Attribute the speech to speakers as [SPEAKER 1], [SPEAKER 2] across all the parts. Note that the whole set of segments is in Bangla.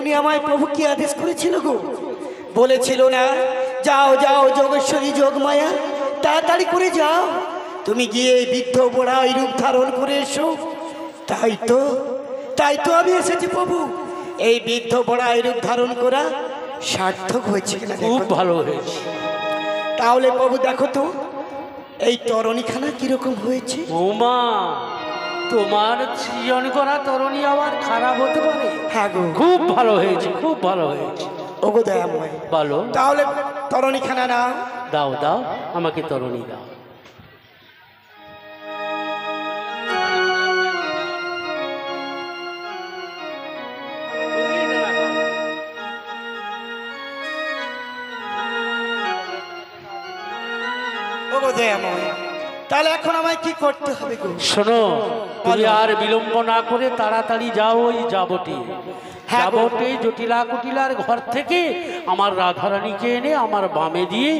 [SPEAKER 1] উনি আমায় প্রভু কি আদেশ করেছিল গো? বলেছিল না, যাও যাও যোগেশ্বরী যোগমায়া, তাড়াতাড়ি করে যাও, তুমি গিয়ে বৃদ্ধ বোড়া ওই রূপ ধারণ করে এসো। তাই তো আমি এসেছি প্রভু। এই বৃদ্ধ বোড়া ওই রূপ ধারণ করা সার্থক হয়েছে কিনা?
[SPEAKER 2] খুব ভালো হয়েছে।
[SPEAKER 1] তাহলে প্রভু দেখো তো এই তরণীখানা কিরকম হয়েছে।
[SPEAKER 2] ওমা, তোমার সৃজন করা তরণী আবার খারাপ হতে পারে?
[SPEAKER 1] হ্যাঁ গো,
[SPEAKER 2] খুব ভালো হয়েছে, খুব ভালো হয়েছে।
[SPEAKER 1] ওগো দয়াময়,
[SPEAKER 2] বলো।
[SPEAKER 1] তাহলে তরণীখানা নাও।
[SPEAKER 2] দাও দাও, আমাকে তরণী দাও।
[SPEAKER 1] ওগো দয়াময়, তাহলে এখন আমায় কি করতে হবে গো?
[SPEAKER 2] শোনো, তুমি আর বিলম্ব না করে তাড়াতাড়ি যাও ওই যাবটে।
[SPEAKER 1] হ্যাঁ গো।
[SPEAKER 2] যাবটে জটিলা কুটিলার ঘর থেকে আমার রাধারানীকে এনে আমার বামে দিয়ে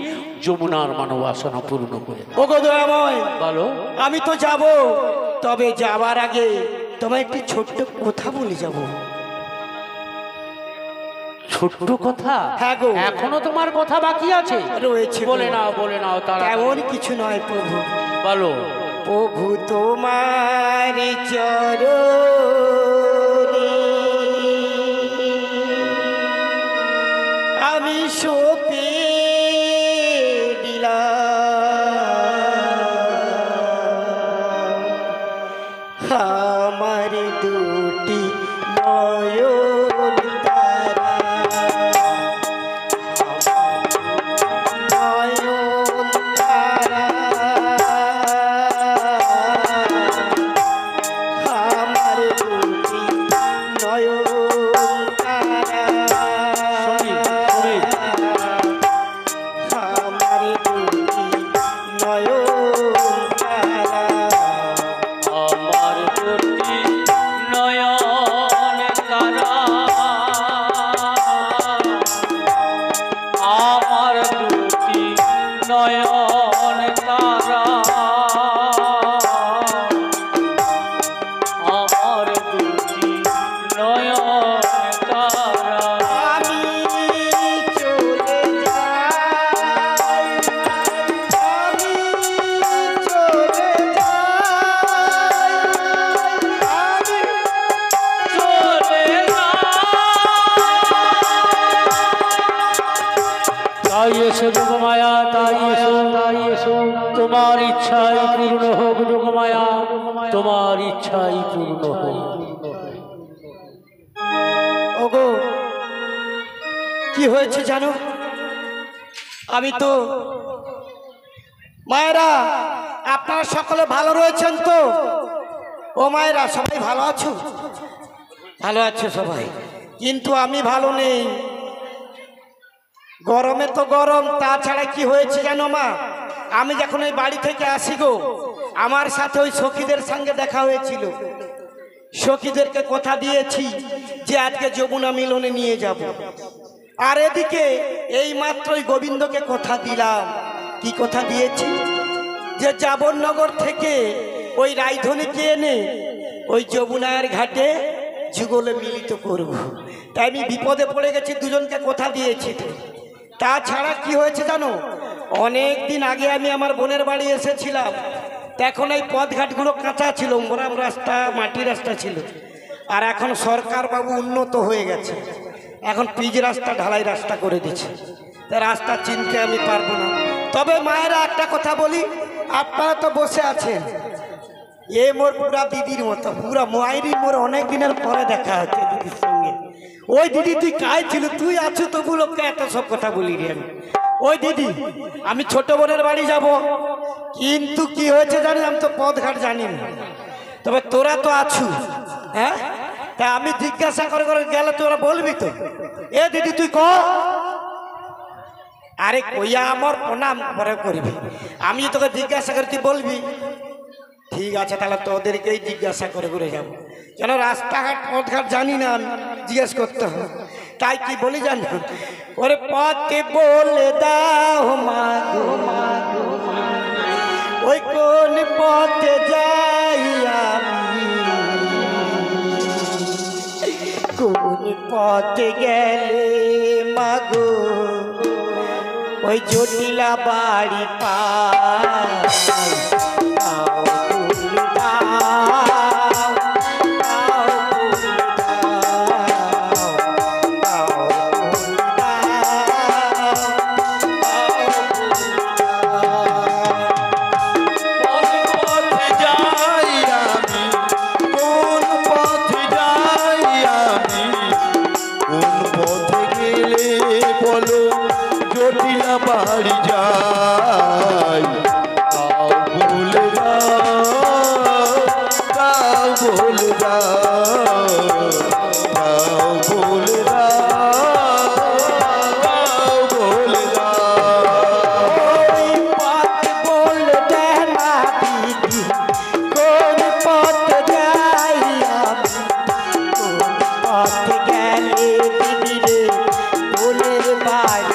[SPEAKER 2] যমুনার মানবাসনা পূর্ণ করে দাও।
[SPEAKER 1] ওগো দয়াময়,
[SPEAKER 2] বলো।
[SPEAKER 1] আমি তো যাব, তবে যাবার আগে তোমায় একটি ছোট্ট কথা বলে যাব।
[SPEAKER 2] ছোট্ট কথা?
[SPEAKER 1] হ্যাঁ গো।
[SPEAKER 2] এখনো তোমার কথা বাকি আছে?
[SPEAKER 1] রয়েছে গো।
[SPEAKER 2] বলে নাও, বলে নাও তারা।
[SPEAKER 1] তেমন কিছু নয় প্রভু।
[SPEAKER 2] বলো।
[SPEAKER 1] প্রভু তোমার চরণে আমি সঁপে দিলাম আমার দুটি নয়ন তারা, নয়ন তারা আমার দুটি নয়ন তারা, আমার দুটি নয়ন তারা,
[SPEAKER 2] আমার দুটি নয়ন তারা, আমার দুটি নয়ন তারা, আমার দুটি নয়ন তারা।
[SPEAKER 1] আমি চলে যাই, আমি চলে যাই, আমি
[SPEAKER 2] চলে তাই এসো যোগমায়া, তাই এসো, তাই এসো, তোমার ইচ্ছাই পূর্ণ হোক যোগমায়া, তোমার ইচ্ছাই পূর্ণ হোক।
[SPEAKER 1] ওগো কি হয়েছে জানো? আমি তো মায়েরা, আপনারা সকলে ভালো রয়েছেন তো? ও মায়েরা, সবাই ভালো আছো? ভালো আছো সবাই, কিন্তু আমি ভালো নেই। গরমে তো গরম, তাছাড়া কি হয়েছে জানো মা? আমি যখন ওই বাড়ি থেকে আসি গো, আমার সাথে ওই সখীদের সঙ্গে দেখা হয়েছিল। সখীদেরকে কথা দিয়েছি যে আজকে যমুনা মিলনে নিয়ে যাব। আর এদিকে এই মাত্রই গোবিন্দকে কথা দিলাম। কি কথা দিয়েছি? যে জাবরনগর থেকে ওই রায়ধনীকে এনে ওই যমুনার ঘাটে যুগলে মিলিত করব। তাই আমি বিপদে পড়ে গেছি, দুজনকে কথা দিয়েছি। তাছাড়া কি হয়েছে জানো? অনেক দিন আগে আমি আমার বোনের বাড়ি এসেছিলাম, তখন এই পথঘাটগুলো কাঁচা ছিল, মোরাম রাস্তা, মাটির রাস্তা ছিল। আর এখন সরকার বাবু উন্নত হয়ে গেছে, এখন পিচ রাস্তা, ঢালাই রাস্তা করে দিচ্ছে। তা রাস্তা চিনতে আমি পারবো না। তবে মায়েরা একটা কথা বলি, আপনারা তো বসে আছেন, এ মোর পুরা দিদির মতো, পুরা মায়েরই মোর অনেক দিনের পরে দেখা হচ্ছে দিদির সঙ্গে। ওই দিদি তুই কাজ ছিল, তুই আছো তবু লোককে এত সব কথা বলি রে আমি। ওই দিদি, আমি ছোট বোনের বাড়ি যাব, কিন্তু কি হয়েছে জানি, আমি তো পথঘাট জানি না। তবে তোরা তো আছু, হ্যাঁ? তা আমি জিজ্ঞাসা করে করে গেলে তোরা বলবি তো, এ দিদি তুই ক। আরে কইয়া আমার প্রণাম পরে করবি, আমি তোকে জিজ্ঞাসা করি তুই বলবি। ঠিক আছে, তাহলে তোদেরকেই জিজ্ঞাসা করে করে যাবো, কেন রাস্তাঘাট পথঘাট জানি না, আমি জিজ্ঞেস করতে হবে। তাই কি বলি জানো? ওরে পথে বলে দাও মা গো, ওই কোন পথে যাই আমি, কোন পথে গেলে মাগো ওই জটিলা বাড়ি
[SPEAKER 3] বাড়ি যাই তাও বলে দাও তাও বলে দাও তাও বলে দাও তাও বলে দাও
[SPEAKER 1] ওই পথ বলে দে না দিদি কোন পথ যাই আমি কোন পথ গেলে দিদি রে বোনের বাড়ি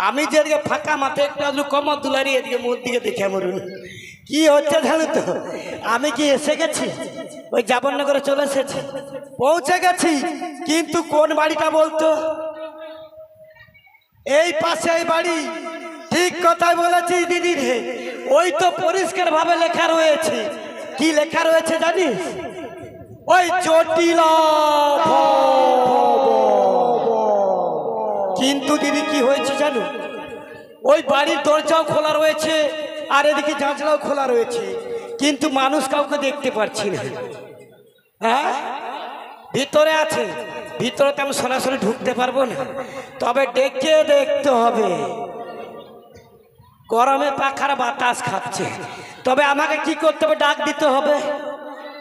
[SPEAKER 1] আমি যেদিকে ফাঁকা মাঠে একটু কমর দুলারি এদিকে মোর দিকে দেখে মরুন কি হচ্ছে জানো তো আমি কি এসে গেছি ওই জাবরনগরে চলে এসেছি পৌঁছে গেছি কিন্তু কোন বাড়িটা বলতো এই পাশে এই বাড়ি ঠিক কথাই বলেছি দিদি রে ওই তো পরিষ্কার ভাবে লেখা রয়েছে কি লেখা রয়েছে জানিস ওই জটিলা কিন্তু দিদি কি হয়েছে জানো ওই বাড়ির দরজাও খোলা রয়েছে আর এদিকে জানলাও খোলা রয়েছে কিন্তু মানুষ কাউকে দেখতে পাচ্ছি না হ্যাঁ ভিতরে আছে ভিতরে তো আমি সরাসরি ঢুকতে পারবো না তবে ডেকে দেখতে হবে গরমে পাখার বাতাস খাচ্ছে তবে আমাকে কি করতে হবে ডাক দিতে হবে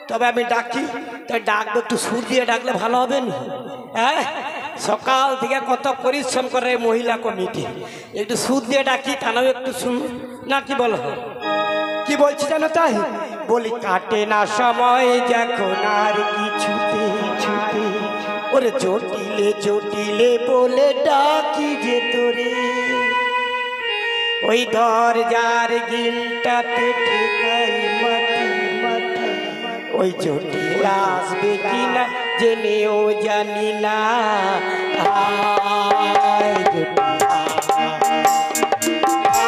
[SPEAKER 1] তবে আমি ডাকি তাই ডাকবো একটু সুর দিয়ে ডাকলে ভালো হবে না হ্যাঁ সকাল থেকে কত পরিশ্রম করে মহিলা কমিটি একটু সুদ দিয়ে ডাকি তানাও একটু শুন না কি বলো কি বলছি জানো তাই বলি কাটে না সময় যখন আর কিছুতে ছুটে ওরে জটিলে জটিলে বলে ডাকি যে তোরে ওই দরজার গিলটাতে ঠেকাই মাটি মাটি ওই জটিল আসবে কিনা জেনেও জানি না আয় জটিলা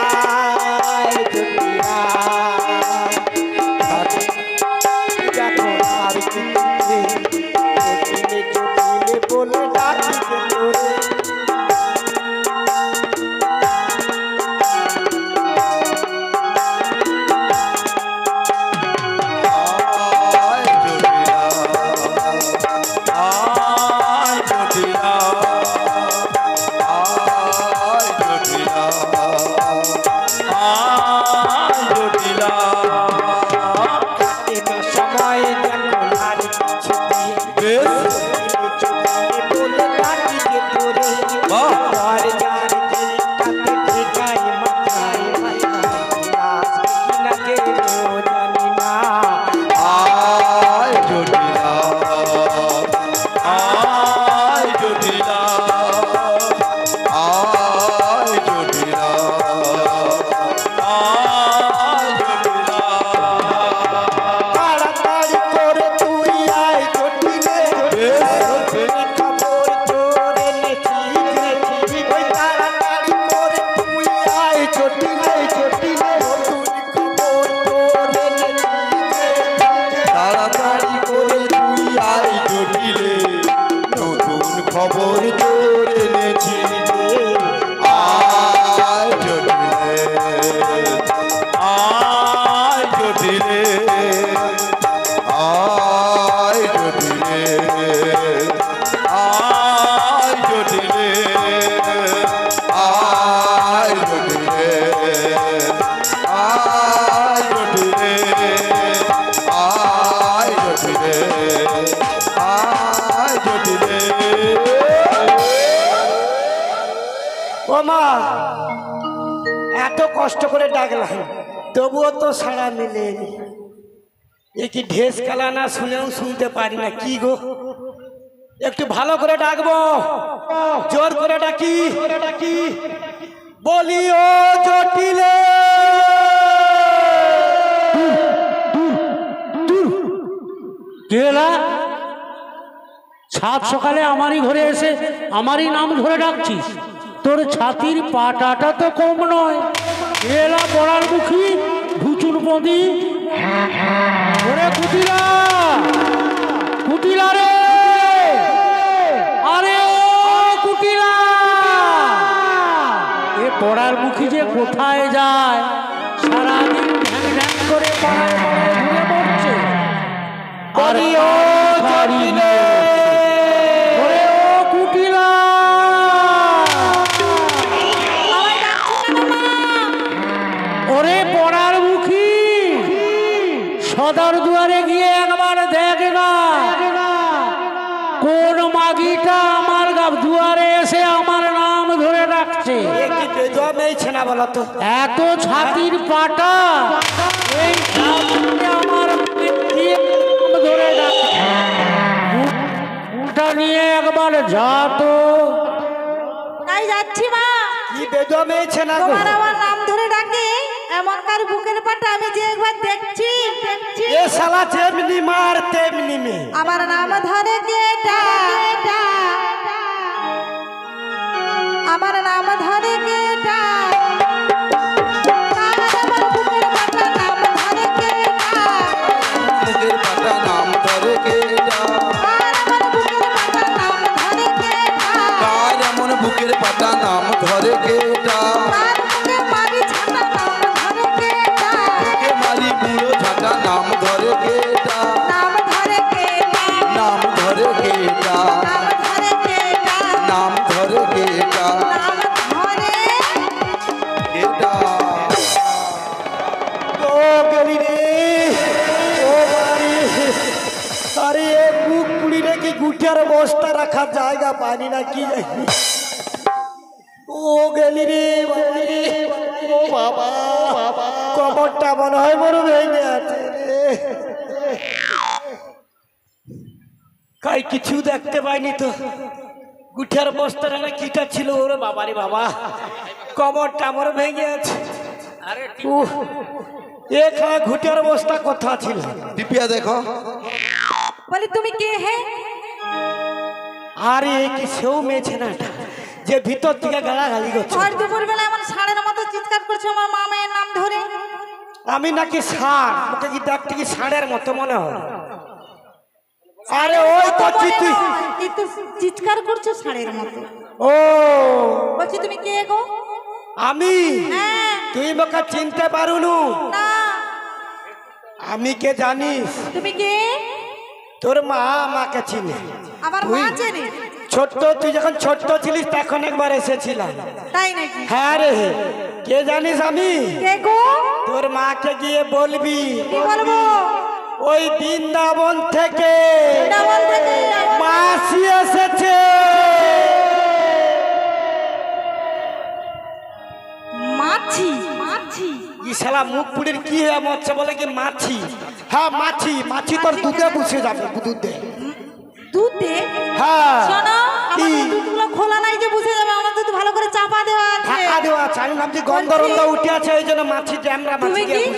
[SPEAKER 1] আয় জটিলা দেখো আর কিছুতে জটিলে জটিলে বলে ডাকি যে তোরে
[SPEAKER 3] খবর তোর এনেছি আয় জটিলে আয় জটিলে আয় জটিলে আয় জটিলে আয় জটিলে আয় জটিলে আয় জটিলে আয় জটিলে।
[SPEAKER 1] ও মা, এত কষ্ট করে ডাকলাম তবুও তো সাড়া মিলেনি। এ কি ঢেস কালা না শুনেও শুনতে পারি না, কি গো একটু ভালো করে ডাকবো, জোর করে ডাকি বলি ও জটিলে।
[SPEAKER 2] কেলা সাত সকালে আমারই ঘরে এসে আমারই নাম ধরে ডাকছিস? তোর ছাতির পাটাটা তো কম নয়। কেলা পড়ার মুখী ভুচুর পদি। ওরে কুটিলা, কুটিলা রে, আরে ও কুটিলা, এ পড়ার মুখী যে কোথায় যায়? সারাদিন ঢ্যাং ঢ্যাং করে পাড়ায় পাড়ায় ঘুরে পড়ছে।
[SPEAKER 1] বলি ও জটিলে,
[SPEAKER 2] ওরে ও কুটিলা, ওরে পড়ার মুখী, সদর দুয়ারে গিয়ে একবার দেখ না কোন মাগিটা আমার দুয়ারে এসে আমার নাম ধরে ডাকছে।
[SPEAKER 1] এ কি বেজমেছে না বলো তো?
[SPEAKER 2] এত ছাতির পাটা, এই ছাতিতে আমার দিয়ে নাম ধরে ডাকছে। উল্টা নিয়ে একবার যা তো।
[SPEAKER 4] তাই যাচ্ছি মা।
[SPEAKER 1] কি বেজমেছে না গো?
[SPEAKER 4] তোমার আমার নাম ধরে ডাকে এমন কার বুকের পাটা আমি যে একবার দেখছি।
[SPEAKER 1] এ শালা যেমনি মার তেমনি মেয়ে।
[SPEAKER 4] আমার নাম ধরে কেটা, আমার নাম ধরে কেটা, আমার বুকের পাটা নাম ধরে কেটা,
[SPEAKER 3] বুকের পাতা নাম ধরে কেটা,
[SPEAKER 4] আমার বুকের পাটা নাম ধরে কেটা,
[SPEAKER 3] কার এমন বুকের পাতা নাম ধরে কেটা,
[SPEAKER 4] তার বুকে মারি ছাতা নাম ধরে কেটা,
[SPEAKER 3] বুকে মারি বুড়ো ঝাঁটা নাম ধরে কেটা,
[SPEAKER 4] নাম ধরে কেটা,
[SPEAKER 3] নাম ধরে কেটা,
[SPEAKER 4] নাম ধরে কেটা,
[SPEAKER 3] নাম ধরে কেটা,
[SPEAKER 4] নাম ধরে
[SPEAKER 3] কেটা।
[SPEAKER 1] ও গেলি রে, ও বাড়ি, আরে এ বুক পুড়ি রেখে গুটিয়ার বস্তা রাখার জায়গা পানি না কি জানি। ও গেলি রে বাড়ি রে, ও বাবা, কবরটা মনে হয় বড় ভেঙে আছে রে। কাই কিছু দেখতে পাইনি তো, গুঠিয়ার বস্তাটা না কিটা ছিল ওরে বাবা রে বাবা, কবরটা আমার ভেঙে আছে। উহ, এখানে ঘুটিয়ার বস্তা কোথা ছিল?
[SPEAKER 3] দিপিয়া দেখো,
[SPEAKER 4] বলি তুমি কে হে?
[SPEAKER 1] আরে এ কি সেও মেয়েছে না যে ভিতর থেকে গালাগালি করছে?
[SPEAKER 4] আর দুপুর বেলা এমন ষাঁড়ের মতো চিৎকার করছো আমার মা মায়ের নাম ধরে।
[SPEAKER 1] আমি নাকি ষাঁড়? ওকে কি দেখতে কি ষাঁড়ের মতো মনে হয়? আরে ওই করছি তুই,
[SPEAKER 4] কিন্তু চিৎকার করছো ষাঁড়ের মতো।
[SPEAKER 1] ও
[SPEAKER 4] বলছি তুমি কে গো?
[SPEAKER 1] আমি?
[SPEAKER 4] হ্যাঁ।
[SPEAKER 1] তুই আমাকে চিনতে পারুনু?
[SPEAKER 4] না।
[SPEAKER 1] আমি কে জানিস?
[SPEAKER 4] তুমি কে?
[SPEAKER 1] তোর মা আমাকে চিনে।
[SPEAKER 4] আমার মা চেনে?
[SPEAKER 1] ছোট্ট, তুই যখন ছোট্ট ছিলিস তখন একবার এসেছিলাম।
[SPEAKER 4] তাই নাকি?
[SPEAKER 1] হ্যাঁ রে, কে জানিস আমি?
[SPEAKER 4] কে গো?
[SPEAKER 1] তোর মাকে গিয়ে বলবি
[SPEAKER 4] কি বলবো?
[SPEAKER 1] ওই বৃন্দাবন থেকে
[SPEAKER 4] বৃন্দাবন থেকে
[SPEAKER 1] মাসি এসেছে।
[SPEAKER 4] মাছি? মাছি?
[SPEAKER 1] ই শালা মুখ পুড়ির কি হয়ে মরছে বলে কি মাছি? হ্যাঁ মাছি, মাছি তোর দুধে বসে যাবে, দুধে।
[SPEAKER 4] দুধে?
[SPEAKER 1] হ্যাঁ।
[SPEAKER 4] শোনো,
[SPEAKER 1] কি?
[SPEAKER 4] আমার দুধগুলো খোলা নাই যে বুঝে যাবে, আমার দুধ ভালো করে চাপা দেওয়া আছে।
[SPEAKER 1] ঢাকা দেওয়া আছে। আমি ভাবছি গন্ধ রন্ধ উঠে আছে, ওই জন্য মাছি ড্যামরা মাছি
[SPEAKER 4] তুমি কি
[SPEAKER 1] দিয়ে।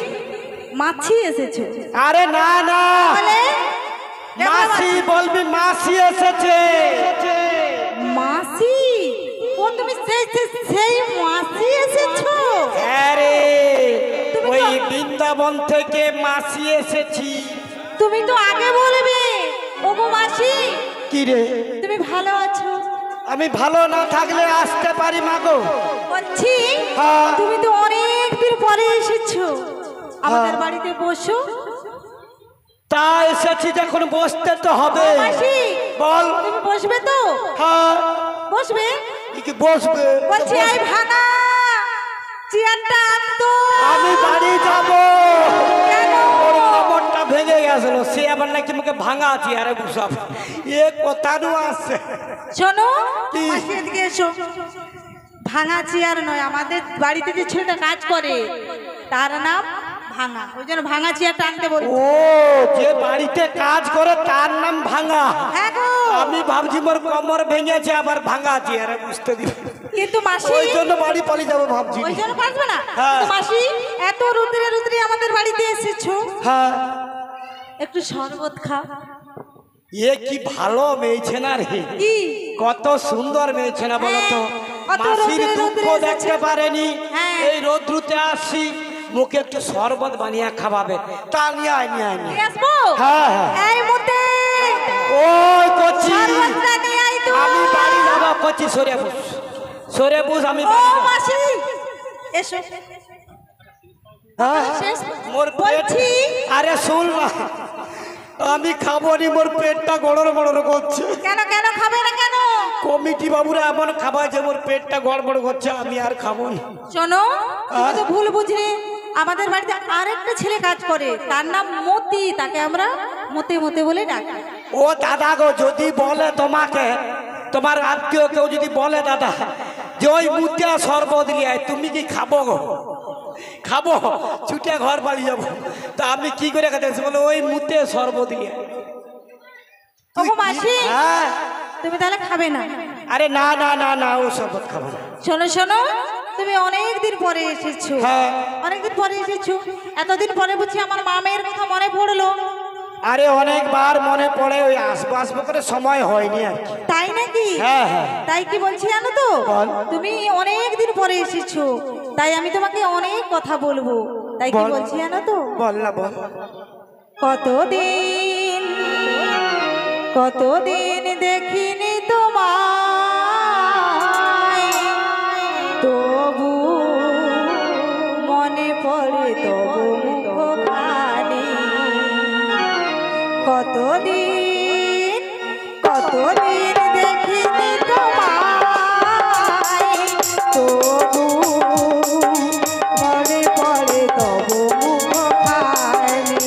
[SPEAKER 4] মাছি এসেছো?
[SPEAKER 1] আরে না না,
[SPEAKER 4] বলে
[SPEAKER 1] মাসি বলবি, মাসি এসেছে।
[SPEAKER 4] মাসি? ও তুমি সেই মাসি এসেছো?
[SPEAKER 1] আরে
[SPEAKER 4] তুমি
[SPEAKER 1] ওই
[SPEAKER 4] তো-
[SPEAKER 1] বৃন্দাবন থেকে মাসি এসেছি।
[SPEAKER 4] তুমি তো আগে বলবে। ওগো মাসি,
[SPEAKER 1] কি রে?
[SPEAKER 4] তুমি ভালো আছো?
[SPEAKER 1] আমি ভালো না থাকলে আসতে পারি মাগো।
[SPEAKER 4] বলছি
[SPEAKER 1] হ্যাঁ।
[SPEAKER 4] তুমি তো অনেক দিন পরে এসেছো, আমাদের বাড়িতে বসো।
[SPEAKER 1] তা এসেছি যখন বসতে তো হবে।
[SPEAKER 4] মাসি
[SPEAKER 1] বল।
[SPEAKER 4] তুমি বসবে তো?
[SPEAKER 1] হ্যাঁ
[SPEAKER 4] বসবে।
[SPEAKER 1] কি বসবে?
[SPEAKER 4] বলছি এই ভাঙা চেয়ারটা আনতো।
[SPEAKER 1] আমি বাড়ি যাব।
[SPEAKER 4] কেন?
[SPEAKER 1] ওর কোমরটা ভেঙে গেছিল, সে আবার নাকি মুখে ভাঙা চেয়ারে বসাব। এ কথা নু আছে।
[SPEAKER 4] শোনো
[SPEAKER 1] কি?
[SPEAKER 4] মাসি এদিকে এসো। ভাঙা চেয়ার নয়, আমাদের বাড়িতে যে ছেলেটা কাজ করে তার নাম ভাঙা, ওই জন্য ভাঙা চেয়ারটা আনতে বলি।
[SPEAKER 1] ও যে বাড়িতে কাজ করে তার নাম ভাঙা।
[SPEAKER 4] হ্যাঁ গো।
[SPEAKER 1] আমি ভাবছি মোর কোমর ভেঙেছে আবার ভাঙা চেয়ারে বুঝতে দিবে।
[SPEAKER 4] কিন্তু মাসি
[SPEAKER 1] ওই জন্য বাড়ি পালিয়ে যাবো ভাবছি।
[SPEAKER 4] ওই জন্য পারবে না।
[SPEAKER 1] হ্যাঁ।
[SPEAKER 4] তো মাসি এত রুদ্রে রুদ্রে আমাদের বাড়িতে এসেছো,
[SPEAKER 1] হ্যাঁ
[SPEAKER 4] একটু শরবত খাও।
[SPEAKER 1] এ কি ভালো মেয়েছে না রে,
[SPEAKER 4] কি
[SPEAKER 1] কত সুন্দর মেয়েছে না বলতো।
[SPEAKER 4] হ্যাঁ, কত
[SPEAKER 1] মাসির
[SPEAKER 4] রোদে
[SPEAKER 1] দুঃখ
[SPEAKER 4] রোদে
[SPEAKER 1] দেখতে
[SPEAKER 4] এসেছে।
[SPEAKER 1] পারেনি,
[SPEAKER 4] হ্যাঁ।
[SPEAKER 1] এই রোদ্রুতে আসি মুখে একটু শরবত বানিয়ে খাওয়াবে, তা নিয়ে আয় নিয়ে আয় নিয়ে
[SPEAKER 4] নিয়ে আসবো?
[SPEAKER 1] হ্যাঁ, হ্যাঁ।
[SPEAKER 4] এই মুতে
[SPEAKER 1] ওই কচি
[SPEAKER 4] শরবতটা নিয়ে আই তো।
[SPEAKER 1] আমি বাড়ি যাবো। কচি সরে বুঝ, সরে বুঝ, আমি
[SPEAKER 4] ও
[SPEAKER 1] বাড়ি যাবো।
[SPEAKER 4] মাসি এসো।
[SPEAKER 1] হ্যাঁ,
[SPEAKER 4] শেষ
[SPEAKER 1] মোর পেট,
[SPEAKER 4] বলছি।
[SPEAKER 1] আরে শুন না, আমি খাবো নি, মোর পেটটা গড়র গড়র করছে।
[SPEAKER 4] কেন কেন খাবে না কেন?
[SPEAKER 1] কমিটি বাবুরা এমন খাবার যে মোর পেটটা গড়বড় করছে, আমি আর খাবো না।
[SPEAKER 4] শোনো তুমি তো ভুল বুঝলে, আমাদের বাড়িতে আরেকটা ছেলে কাজ করে, তার নাম মতি, তাকে আমরা মতে মতে বলে ডাকি।
[SPEAKER 1] ও দাদা গো, যদি বলে তোমাকে, তোমার আত্মীয় কেউ যদি বলে দাদা যে ওই মুদ্রা শরবত লিয়ে তুমি কি খাবো গো? খাবো, ছুটে ঘর বাড়ি যাবো। তা আমি কি করে খেতে বলে ওই মুদ্রে শরবত লিয়ে।
[SPEAKER 4] ওগো মাসি
[SPEAKER 1] হ্যাঁ,
[SPEAKER 4] তুমি তাহলে খাবে না?
[SPEAKER 1] আরে না না না না, ও শরবত খাবো না।
[SPEAKER 4] শোনো শোনো, তুমি অনেক দিন পরে এসেছো।
[SPEAKER 1] হ্যাঁ।
[SPEAKER 4] অনেকদিন পরে এসেছো, এতদিন পরে বুঝছি আমার মামের কথা মনে পড়লো।
[SPEAKER 1] আরে অনেকবার মনে পড়ে, ওই আসবো আসবো করে সময় হয়নি আর কি।
[SPEAKER 4] তাই নাকি?
[SPEAKER 1] হ্যাঁ, হ্যাঁ।
[SPEAKER 4] তাই কি বলছি জানো তো,
[SPEAKER 1] বল।
[SPEAKER 4] তুমি অনেক দিন পরে এসেছো, তাই আমি তোমাকে অনেক কথা বলবো। তাই কি
[SPEAKER 1] বল।
[SPEAKER 4] বলছি জানো তো,
[SPEAKER 1] বল না বল।
[SPEAKER 4] কতদিন কতদিন দেখিনি তোমায়, তবু মনে পড়ে তবু মুখখানি। কতদিন কতদিন দেখিনি তোমায়, তবু মনে পড়ে তবু মুখখানি।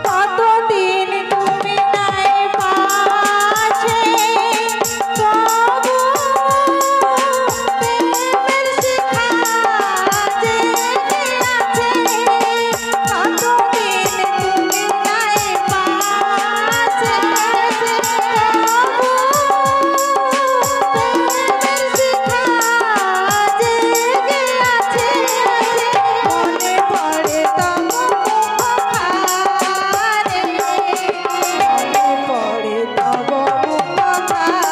[SPEAKER 4] কতদিন তুমি নাই পাশে, তবু প্রেমের শিখা জেগে আছে। কতদিন তুমি নাই পাশে, তবু প্রেমের শিখা জেগে আছে। মনে পড়ে তবু মুখখানি, মনে পড়ে তবু মুখখানি।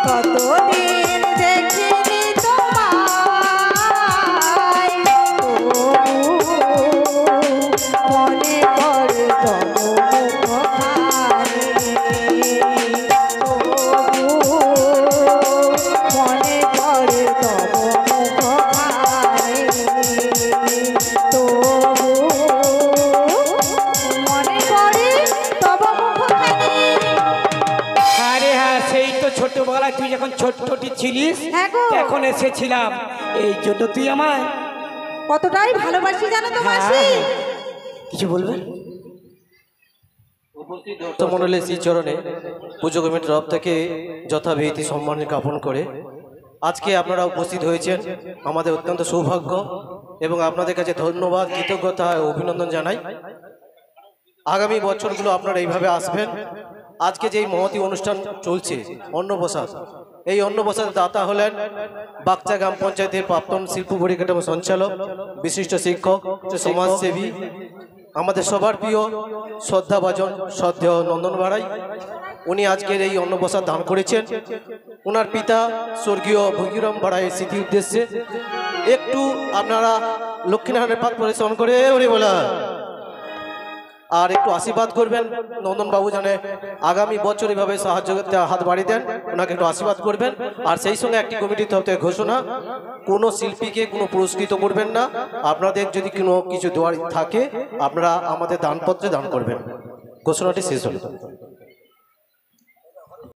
[SPEAKER 4] কতদিন দেখিনি তোমায়, তবু মনে পড়ে তবু মুখখানি। তবু মনে পড়ে তবু মুখখানি। তবু মনে পড়ে তবু মুখখানি।
[SPEAKER 1] আরে হ্যাঁ, সেই তো ছোটবেলায় তুই যখন ছোট ছোটি ছিলিস
[SPEAKER 4] হ্যাঁ গো।
[SPEAKER 1] তখন এসেছিলাম, এই জন্য তুই আমায়
[SPEAKER 4] কতটাই ভালোবাসি জানো তো মাসি।
[SPEAKER 1] কিছু বলবে?
[SPEAKER 5] মণ্ডলের শ্রী চরণে পুজো কমিটির তরফ থেকে যথাবিধি সম্মান জ্ঞাপন করে আজকে আপনারা উপস্থিত হয়েছেন, আমাদের অত্যন্ত সৌভাগ্য এবং আপনাদের কাছে ধন্যবাদ, কৃতজ্ঞতা ও অভিনন্দন জানাই। আগামী বছরগুলো আপনারা এইভাবে আসবেন। আজকে যেই মহতী অনুষ্ঠান চলছে অন্নপ্রসাদ, এই অন্নপ্রসাদ দাতা হলেন বাগচা গ্রাম পঞ্চায়েতের প্রাক্তন শিল্প পরিকাঠামো সঞ্চালক, বিশিষ্ট শিক্ষক, সমাজসেবী, আমাদের সবার প্রিয় শ্রদ্ধাভাজন শ্রদ্ধেয় নন্দন বাড়াই উনি আজকের এই অন্নপ্রসাদ দান করেছেন ওনার পিতা স্বর্গীয় ভগীরাম বাড়াইয়ের স্মৃতি উদ্দেশ্যে। একটু আপনারা লক্ষ্মীনারায়ণের পাত পরিশ্রম করে ওরে বলা আর একটু আশীর্বাদ করবেন। নন্দনবাবু জানে আগামী বছর এভাবে সাহায্য করতে হাত বাড়িয়ে দেন, ওনাকে একটু আশীর্বাদ করবেন। আর সেই সঙ্গে একটি কমিটির তরফ থেকে ঘোষণা, কোনো শিল্পীকে কোনো পুরস্কৃত করবেন না। আপনাদের যদি কোনো কিছু দেওয়ার থাকে আপনারা আমাদের দানপত্রে দান করবেন। ঘোষণাটি শেষ হল।